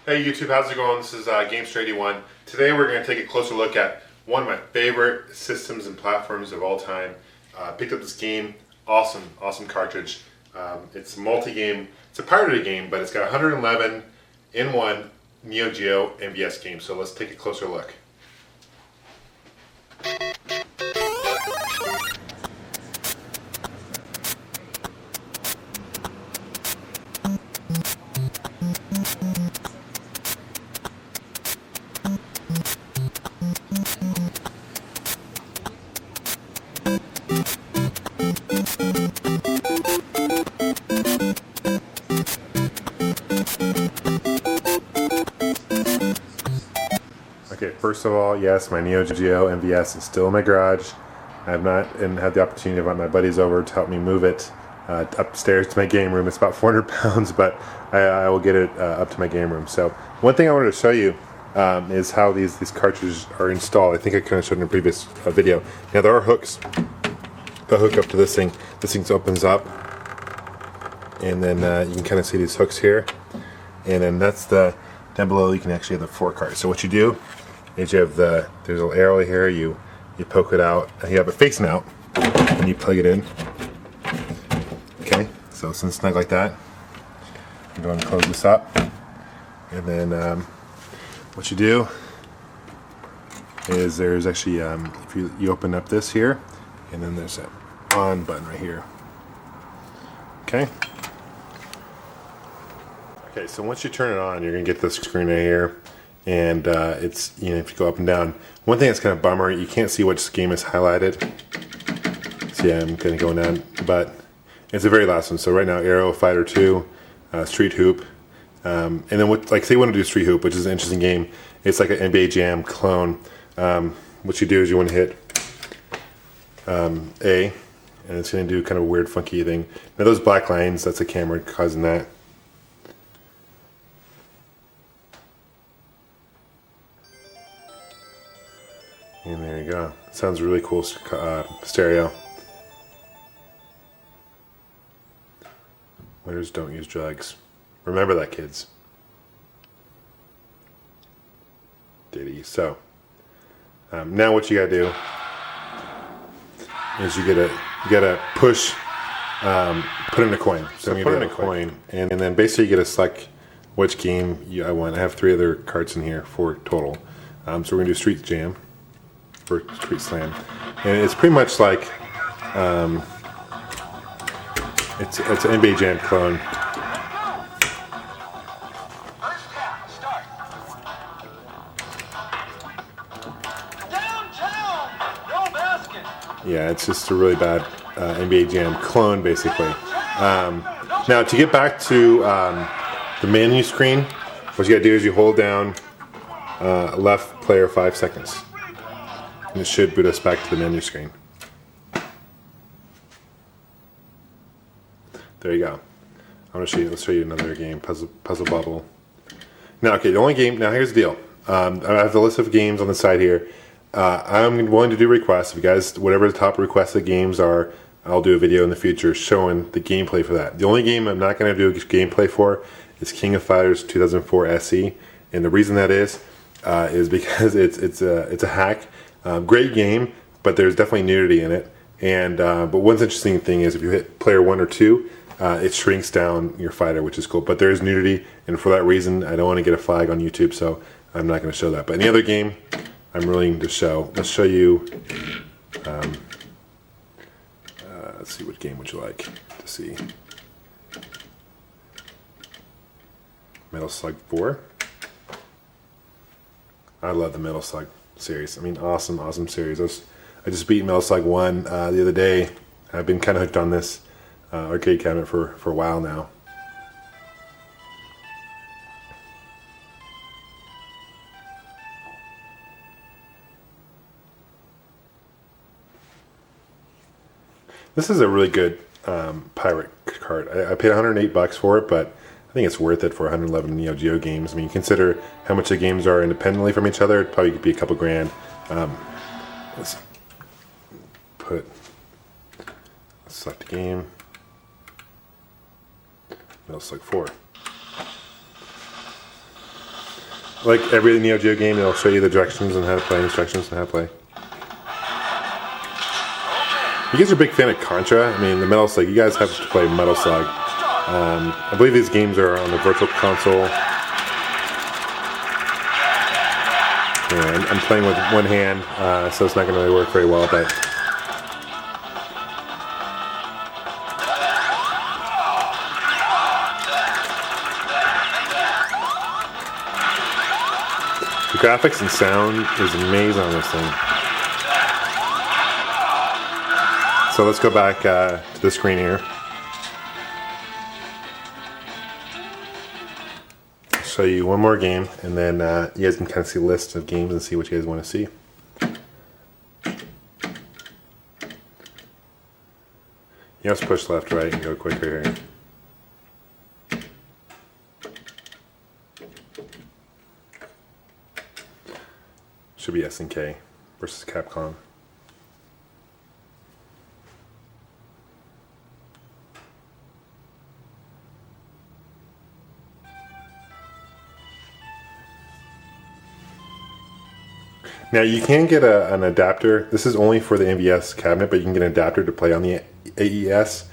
Hey YouTube, how's it going? This is Gamester81. Today we're going to take a closer look at one of my favorite systems and platforms of all time. Picked up this game, awesome cartridge. It's a multi-game, it's a pirated game, but it's got 111 in one Neo Geo MVS game. So let's take a closer look. Okay, first of all, yes, my Neo Geo MVS is still in my garage. I have not had the opportunity to invite my buddies over to help me move it upstairs to my game room. It's about 400 pounds, but I will get it up to my game room. So one thing I wanted to show you is how these cartridges are installed. I think I kind of showed in a previous video. Now there are hooks that hook up to this thing. This thing opens up, and then you can kind of see these hooks here. And then that's down below you can actually have the 4 cards. So what you do is you have there's a little arrow here, you poke it out, and you have it facing out, and you plug it in. Okay, so it's snug like that. You go and close this up, and then what you do is there's actually if you open up this here, and then there's that on button right here. Okay. Okay, so once you turn it on, you're gonna get this screen right here, and it's, if you go up and down. One thing that's kind of bummer, you can't see which game is highlighted. So yeah, I'm kind of going down, but it's the very last one. So right now, Aero Fighter 2, Street Hoop, and then say you want to do Street Hoop, which is an interesting game. It's like an NBA Jam clone. What you do is you want to hit A, and it's going to do kind of a weird, funky thing. Now those black lines, that's the camera causing that. And there you go. Sounds really cool stereo. Winners don't use drugs. Remember that, kids. Diddy. So now what you gotta do is you gotta push, put in a coin. So put in a coin, and then basically you gotta select which game I want. I have 3 other cards in here, 4 total. So we're gonna do Street Jam. For Street Slam, and it's pretty much like it's an NBA Jam clone. Yeah, it's just a really bad NBA Jam clone, basically. Now, to get back to the menu screen, what you gotta do is you hold down left player 5 seconds. And it should boot us back to the menu screen. There you go. Let's show you another game, Puzzle Bubble. Now, okay, the only game, now here's the deal. I have the list of games on the side here. I'm willing to do requests. If you guys, whatever the top requested games are, I'll do a video in the future showing the gameplay for that. The only game I'm not going to do gameplay for is King of Fighters 2004 SE. And the reason that is because it's a hack. Great game, but there's definitely nudity in it. And but one interesting thing is if you hit player 1 or 2, it shrinks down your fighter, which is cool. But there is nudity, and for that reason, I don't want to get a flag on YouTube, so I'm not going to show that. But any other game, I'm willing to show. Let's show you. Let's see, what game would you like to see? Metal Slug 4. I love the Metal Slug series. I mean, awesome series. I just beat Metal Slug 1 the other day. I've been kind of hooked on this arcade cabinet for a while now. This is a really good pirate card. I paid $108 for it, but I think it's worth it for 111 Neo Geo games. I mean, consider how much the games are independently from each other. It probably could be a couple grand. Let's select the game. Metal Slug 4. Like every Neo Geo game, it'll show you the directions and how to play, instructions and how to play. You guys are a big fan of Contra? I mean, the Metal Slug. You guys have to play Metal Slug. I believe these games are on the Virtual Console. Yeah, I'm playing with one hand, so it's not going to really work very well, but... The graphics and sound is amazing on this thing. So let's go back to the screen here. Show you one more game, and then you guys can kind of see a list of games and see what you guys want to see. You have to push left, right, and go quicker here. Should be SNK versus Capcom. Now you can get an adapter. This is only for the NVS cabinet, but you can get an adapter to play on the AES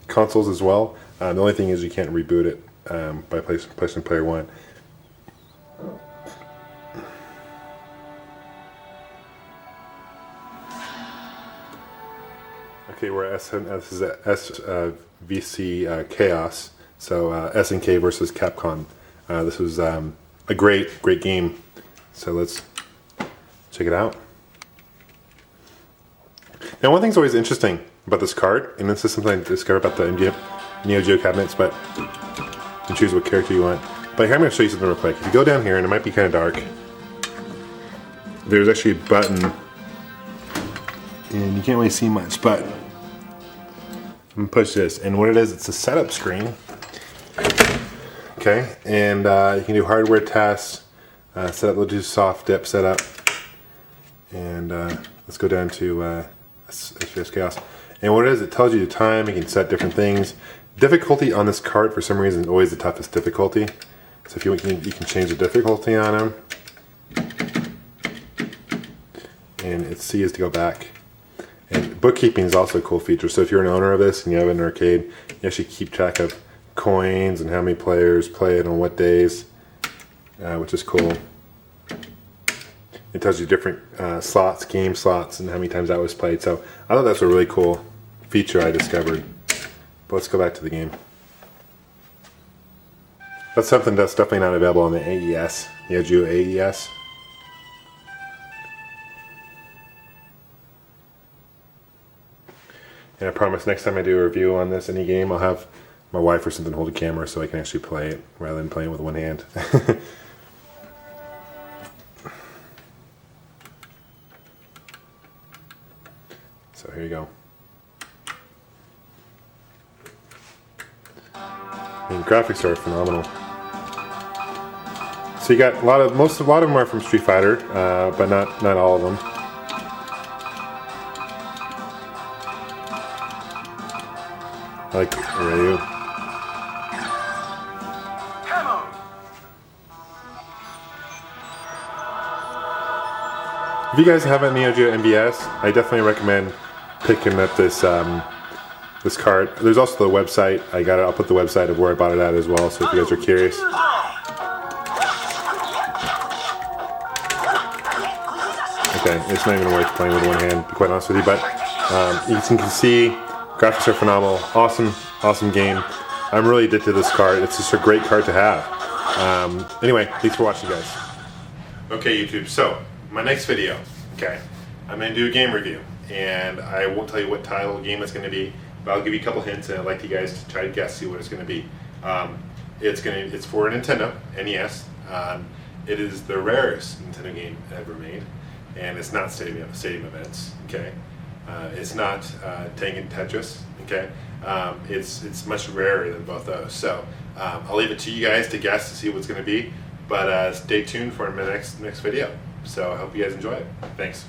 consoles as well. The only thing is you can't reboot it by placing player one. Okay, we're at SVC Chaos, so SNK versus Capcom. This was a great game. So let's check it out. Now, one thing's always interesting about this card, and this is something I discovered about the Neo Geo cabinets, but you can choose what character you want. But here I'm going to show you something real quick. If you go down here, and it might be kind of dark, there's actually a button, and you can't really see much, but I'm going to push this, and what it is, it's a setup screen. Okay, and you can do hardware tests, setup, we'll do soft dip setup, and let's go down to SVS Chaos. And what it is, it tells you the time, you can set different things. Difficulty on this card, for some reason, is always the toughest difficulty. So if you want, you can change the difficulty on them. And it's C is to go back. And bookkeeping is also a cool feature. So if you're an owner of this and you have an arcade, you actually keep track of coins and how many players play it on what days, which is cool. It tells you different slots, game slots, and how many times that was played. So I thought that's a really cool feature I discovered. But let's go back to the game. That's something that's definitely not available on the AES, Neo Geo AES. And I promise next time I do a review on this, any game, I'll have my wife or something hold a camera so I can actually play it rather than playing with one hand. So here you go. And graphics are phenomenal. So you got a lot of them are from Street Fighter, but not all of them. I like Ryu. If you guys have a Neo Geo NVS, I definitely recommend picking up this this card. There's also the website. I'll put the website of where I bought it at as well. So if you guys are curious. Okay, it's not even worth playing with one hand, to be quite honest with you. But you can see graphics are phenomenal. Awesome game. I'm really addicted to this card. It's just a great card to have. Anyway, thanks for watching, guys. Okay, YouTube. So my next video, okay, I'm gonna do a game review, and I won't tell you what title game it's gonna be, but I'll give you a couple hints, and I'd like you guys to try to guess, see what it's gonna be. It's for a Nintendo NES. It is the rarest Nintendo game ever made, and it's not Stadium Events. Okay, it's not Tengen Tetris. Okay, it's much rarer than both those. So I'll leave it to you guys to guess to see what it's gonna be. But stay tuned for my next video. So I hope you guys enjoy it. Thanks.